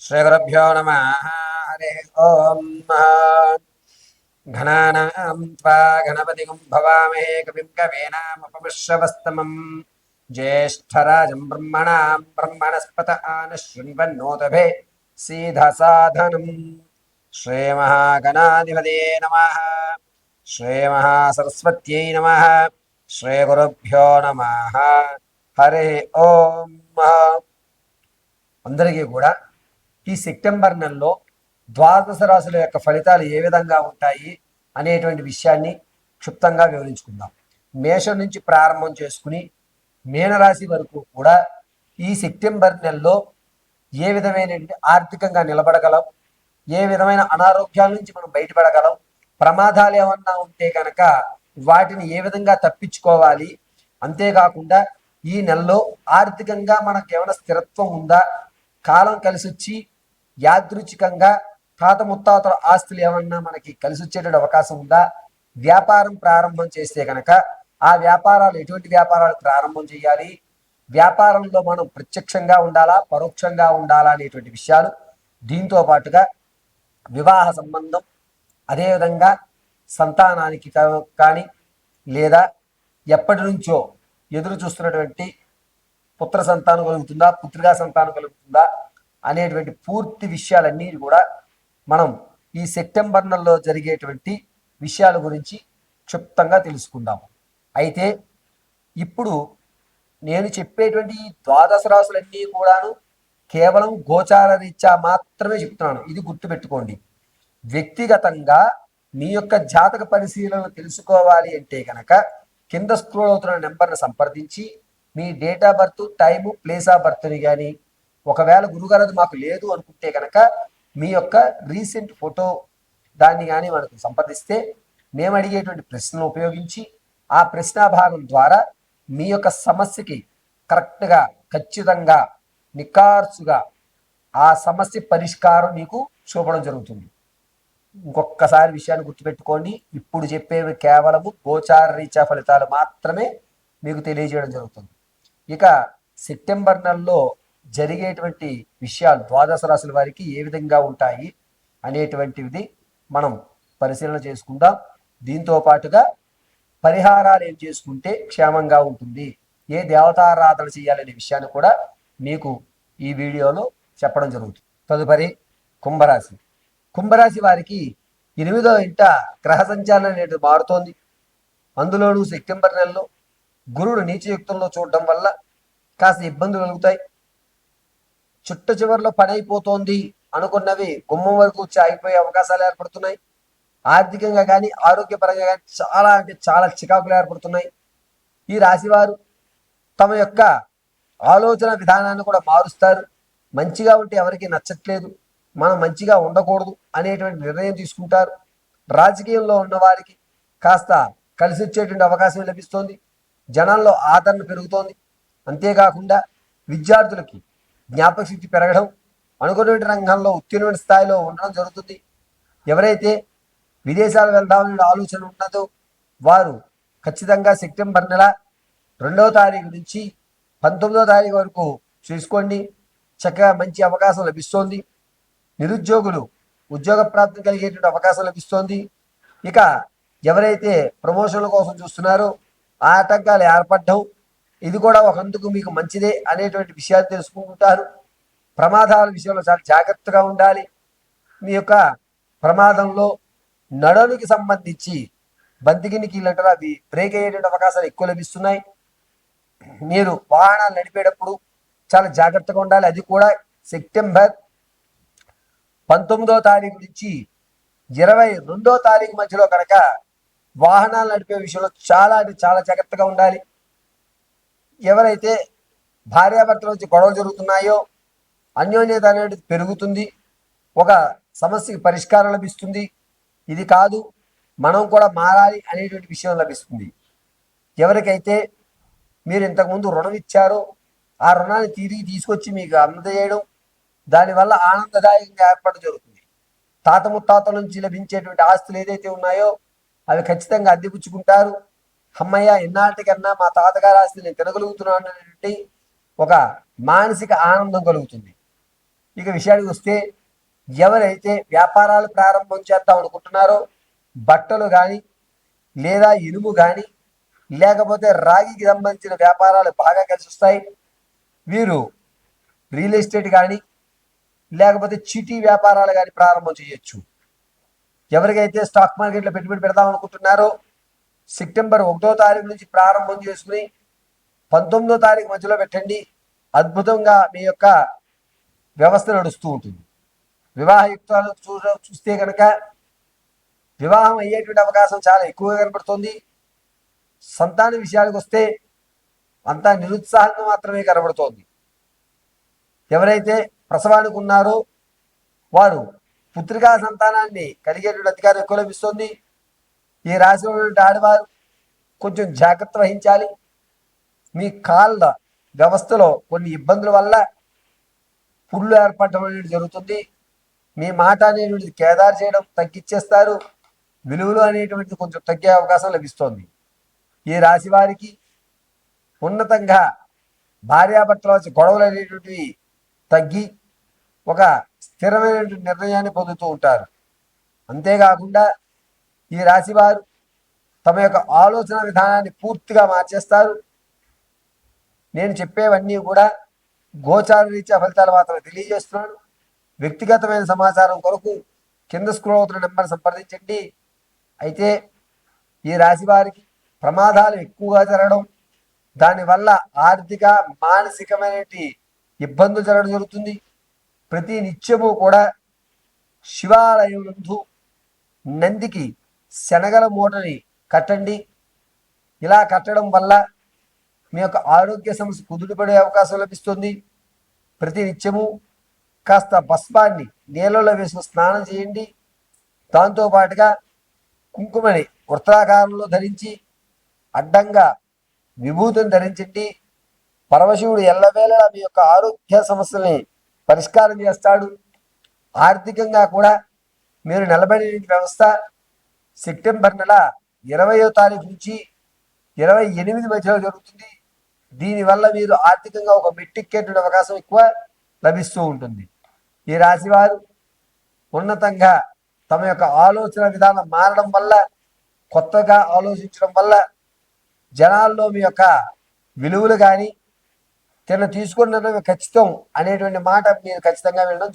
श्रीगुरुभ्यो नमः। हरिः ओम्। घनानां त्वा गणपतिं भवामहे कविं कवीनामुपमश्रवस्तमम् ज्येष्ठराजं ब्रह्मणां ब्रह्मणस्पत आनशृण्वन्नोतभे सीधसाधनम्। श्रीमहागणाधिपतये नमः। श्रीमहासरस्वत्यै नमः। श्रीगुरुभ्यो नमः। हरिः ओम्। అందరికీ కూడా ఈ సెప్టెంబర్ నెలలో ద్వాదశ రాశుల యొక్క ఫలితాలు ఏ విధంగా ఉంటాయి అనేటువంటి విషయాన్ని క్షుప్తంగా వివరించుకుందాం. మేషం నుంచి ప్రారంభం చేసుకుని మీనరాశి వరకు కూడా ఈ సెప్టెంబర్ నెలలో ఏ విధమైన ఆర్థికంగా నిలబడగలం, ఏ విధమైన అనారోగ్యాల నుంచి మనం బయటపడగలం, ప్రమాదాలు ఏమన్నా ఉంటే కనుక వాటిని ఏ విధంగా తప్పించుకోవాలి, అంతేకాకుండా ఈ నెలలో ఆర్థికంగా మనకు ఏమైనా స్థిరత్వం ఉందా, కాలం కలిసి వచ్చి యాదృచ్ఛికంగా తాత ముత్తాతల ఆస్తులు ఏమన్నా మనకి కలిసి వచ్చేటువంటి అవకాశం ఉందా, వ్యాపారం ప్రారంభం చేస్తే కనుక ఆ వ్యాపారాలు ఎటువంటి వ్యాపారాలు ప్రారంభం చేయాలి, వ్యాపారంలో మనం ప్రత్యక్షంగా ఉండాలా పరోక్షంగా ఉండాలా అనేటువంటి విషయాలు, దీంతో పాటుగా వివాహ సంబంధం, అదేవిధంగా సంతానానికి కానీ లేదా ఎప్పటి నుంచో ఎదురు చూస్తున్నటువంటి పుత్ర సంతానం కలుగుతుందా, పుత్రికా సంతానం కలుగుతుందా అనేటువంటి పూర్తి విషయాలన్నీ కూడా మనం ఈ సెప్టెంబర్ నెలలో జరిగేటువంటి విషయాల గురించి క్షుప్తంగా తెలుసుకుందాము. అయితే ఇప్పుడు నేను చెప్పేటువంటి ద్వాదశ రాశులన్నీ కూడాను కేవలం గోచార రీత్యా మాత్రమే చెప్తున్నాను. ఇది గుర్తుపెట్టుకోండి. వ్యక్తిగతంగా మీ యొక్క జాతక పరిశీలన తెలుసుకోవాలి అంటే కనుక కింద స్క్రోల్ అవుతున్న నెంబర్ని సంప్రదించి మీ date of birth, time, place of బర్త్ని కానీ, ఒకవేళ గురుగారు అది మాకు లేదు అనుకుంటే కనుక మీ యొక్క రీసెంట్ ఫోటో దాన్ని కానీ మనకు సంప్రదిస్తే మేము అడిగేటువంటి ప్రశ్నలు ఉపయోగించి ఆ ప్రశ్నాభాగం ద్వారా మీ యొక్క సమస్యకి కరెక్ట్గా ఖచ్చితంగా నికార్సుగా ఆ సమస్య పరిష్కారం మీకు చూపడం జరుగుతుంది. ఇంకొకసారి విషయాన్ని గుర్తుపెట్టుకోండి, ఇప్పుడు చెప్పేవి కేవలము గోచార రీత్యా ఫలితాలు మాత్రమే మీకు తెలియజేయడం జరుగుతుంది. ఇక సెప్టెంబర్ నెలలో జరిగేటువంటి విషయాలు ద్వాదశ రాశుల వారికి ఏ విధంగా ఉంటాయి అనేటువంటిది మనం పరిశీలన చేసుకుందాం. దీంతో పాటుగా పరిహారాలు ఏం చేసుకుంటే క్షేమంగా ఉంటుంది, ఏ దేవతారాధన చేయాలనే విషయాన్ని కూడా మీకు ఈ వీడియోలో చెప్పడం జరుగుతుంది. తదుపరి కుంభరాశి. కుంభరాశి వారికి 8వ ఇంట గ్రహ సంచాలనం అనేది మారుతోంది. అందులోనూ సెప్టెంబర్ నెలలో గురుడు నీచయుక్తంలో చూడడం వల్ల కాస్త ఇబ్బందులు కలుగుతాయి. చుట్ట చివరిలో పని అయిపోతోంది అనుకున్నవి గుమ్మం వరకు వచ్చి ఆగిపోయే అవకాశాలు ఏర్పడుతున్నాయి. ఆర్థికంగా కానీ ఆరోగ్యపరంగా కానీ చాలా అంటే చాలా చికాకులు ఏర్పడుతున్నాయి. ఈ రాశివారు తమ యొక్క ఆలోచన విధానాన్ని కూడా మారుస్తారు. మంచిగా ఉంటే ఎవరికి నచ్చట్లేదు, మనం మంచిగా ఉండకూడదు అనేటువంటి నిర్ణయం తీసుకుంటారు. రాజకీయంలో ఉన్న వారికి కాస్త కలిసి వచ్చేటువంటి అవకాశం లభిస్తోంది. జనాల్లో ఆదరణ పెరుగుతోంది. అంతేకాకుండా విద్యార్థులకి జ్ఞాపక శక్తి పెరగడం, అనుకున్నటువంటి రంగంలో ఉత్తీర్ణమైన స్థాయిలో ఉండడం జరుగుతుంది. ఎవరైతే విదేశాలు వెళ్దామనే ఆలోచన ఉన్నదో వారు ఖచ్చితంగా సెప్టెంబర్ నెల 2వ తారీఖు నుంచి 19వ తారీఖు వరకు చూసుకోండి. చక్కగా మంచి అవకాశం లభిస్తోంది. నిరుద్యోగులు ఉద్యోగ ప్రాప్తి కలిగేటువంటి అవకాశం లభిస్తోంది. ఇక ఎవరైతే ప్రమోషన్ల కోసం చూస్తున్నారో ఆ ఆటంకాలు ఏర్పడడం, ఇది కూడా ఒకందుకు మీకు మంచిదే అనేటువంటి విషయాలు తెలుసుకుంటారు. ప్రమాదాల విషయంలో చాలా జాగ్రత్తగా ఉండాలి. మీ యొక్క ప్రమాదంలో నడునికి సంబంధించి బంతికిని కీళ్ళంటారు, అవి బ్రేక్ అయ్యేటువంటి అవకాశాలు ఎక్కువ లభిస్తున్నాయి. మీరు వాహనాలు నడిపేటప్పుడు చాలా జాగ్రత్తగా ఉండాలి. అది కూడా సెప్టెంబర్ 19వ తారీఖు నుంచి 22వ తారీఖు మధ్యలో కనుక వాహనాలు నడిపే విషయంలో చాలా అంటే చాలా జాగ్రత్తగా ఉండాలి. ఎవరైతే భార్యాభర్తల నుంచి గొడవలు జరుగుతున్నాయో అన్యోన్యత అనేది పెరుగుతుంది. ఒక సమస్యకి పరిష్కారం లభిస్తుంది. ఇది కాదు మనం కూడా మారాలి అనేటువంటి విషయం లభిస్తుంది. ఎవరికైతే మీరు ఇంతకుముందు రుణం ఇచ్చారో ఆ రుణాన్ని తిరిగి తీసుకొచ్చి మీకు అందజేయడం, దానివల్ల ఆనందదాయకంగా ఏర్పడడం జరుగుతుంది. తాత ముత్తాతల నుంచి లభించేటువంటి ఆస్తులు ఏదైతే ఉన్నాయో అవి ఖచ్చితంగా అద్దెపుచ్చుకుంటారు. అమ్మయ్య ఎన్నాటికన్నా మా తాతగారి ఆస్తి నేను తినగలుగుతున్నాను అనేటువంటి ఒక మానసిక ఆనందం కలుగుతుంది. ఇక విషయానికి వస్తే ఎవరైతే వ్యాపారాలు ప్రారంభం చేద్దాం అనుకుంటున్నారో బట్టలు కానీ లేదా ఇనుము కానీ లేకపోతే రాగికి సంబంధించిన వ్యాపారాలు బాగా కలిసి వస్తాయి. వీరు రియల్ ఎస్టేట్ కానీ లేకపోతే చీటీ వ్యాపారాలు కానీ ప్రారంభం చేయొచ్చు. ఎవరికైతే స్టాక్ మార్కెట్లో పెట్టుబడి పెడదాం అనుకుంటున్నారో సెప్టెంబర్ 1వ తారీఖు నుంచి ప్రారంభం చేసుకుని 19వ తారీఖు మధ్యలో పెట్టండి. అద్భుతంగా మీ యొక్క వ్యవస్థ నడుస్తూ ఉంటుంది. వివాహయుక్తాలు చూస్తే కనుక వివాహం అయ్యేటువంటి అవకాశం చాలా ఎక్కువగా కనబడుతుంది. సంతాన విషయాలకు వస్తే అంతా నిరుత్సాహంగా మాత్రమే కనబడుతోంది. ఎవరైతే ప్రసవానికి ఉన్నారో వారు పుత్రికా సంతానాన్ని కలిగేటువంటి అధికారం ఎక్కువ లభిస్తుంది. ఈ రాశిలో ఉన్నటువంటి ఆడవారు కొంచెం జాగ్రత్త వహించాలి. మీ కాళ్ళ వ్యవస్థలో కొన్ని ఇబ్బందుల వల్ల పుళ్ళు ఏర్పడటం అనేది జరుగుతుంది. మీ మాట అనేటువంటిది కేదారు చేయడం తగ్గించేస్తారు. విలువలు అనేటువంటిది కొంచెం తగ్గే అవకాశం లభిస్తోంది. ఈ రాశి వారికి ఉన్నతంగా భార్యాభర్తల వచ్చి గొడవలు అనేటువంటివి తగ్గి ఒక స్థిరమైనటువంటి నిర్ణయాన్ని పొందుతూ ఉంటారు. అంతేకాకుండా ఈ రాశి వారు తమ యొక్క ఆలోచన విధానాన్ని పూర్తిగా మార్చేస్తారు. నేను చెప్పేవన్నీ కూడా గోచార రీత్యా ఫలితాలు మాత్రమే తెలియజేస్తున్నాను. వ్యక్తిగతమైన సమాచారం కొరకు కింద స్క్రోల్ అవుతున్న నెంబర్ సంప్రదించండి. అయితే ఈ రాశి వారికి ప్రమాదాలు ఎక్కువగా జరగడం, దానివల్ల ఆర్థిక మానసికమైన ఇబ్బందులు జరగడం జరుగుతుంది. ప్రతి నిత్యము కూడా శివాలయం నందు నందికి శనగల మూటని కట్టండి. ఇలా కట్టడం వల్ల మీ యొక్క ఆరోగ్య సమస్య కుదుటపడే అవకాశం లభిస్తుంది. ప్రతి నిత్యము కాస్త భస్మాన్ని నీళ్ళలో వేసుకుని స్నానం చేయండి. దాంతోపాటుగా కుంకుమని వృత్తాకారంలో ధరించి అడ్డంగా విభూతిని ధరించండి. పరమశివుడు ఎల్లవేళలా మీ యొక్క ఆరోగ్య సమస్యల్ని పరిష్కారం చేస్తాడు. ఆర్థికంగా కూడా మీరు నిలబడే వ్యవస్థ సెప్టెంబర్ నెల 20వ తారీఖు నుంచి 28 మధ్యలో జరుగుతుంది. దీనివల్ల మీరు ఆర్థికంగా ఒక మెట్టెక్కేటువంటి అవకాశం ఎక్కువ లభిస్తూ ఉంటుంది. ఈ రాశి వారు ఉన్నతంగా తమ యొక్క ఆలోచన విధానం మారడం వల్ల, కొత్తగా ఆలోచించడం వల్ల జనాల్లో మీ యొక్క విలువలు కానీ తీసుకున్న ఖచ్చితం అనేటువంటి మాట మీరు ఖచ్చితంగా వినడం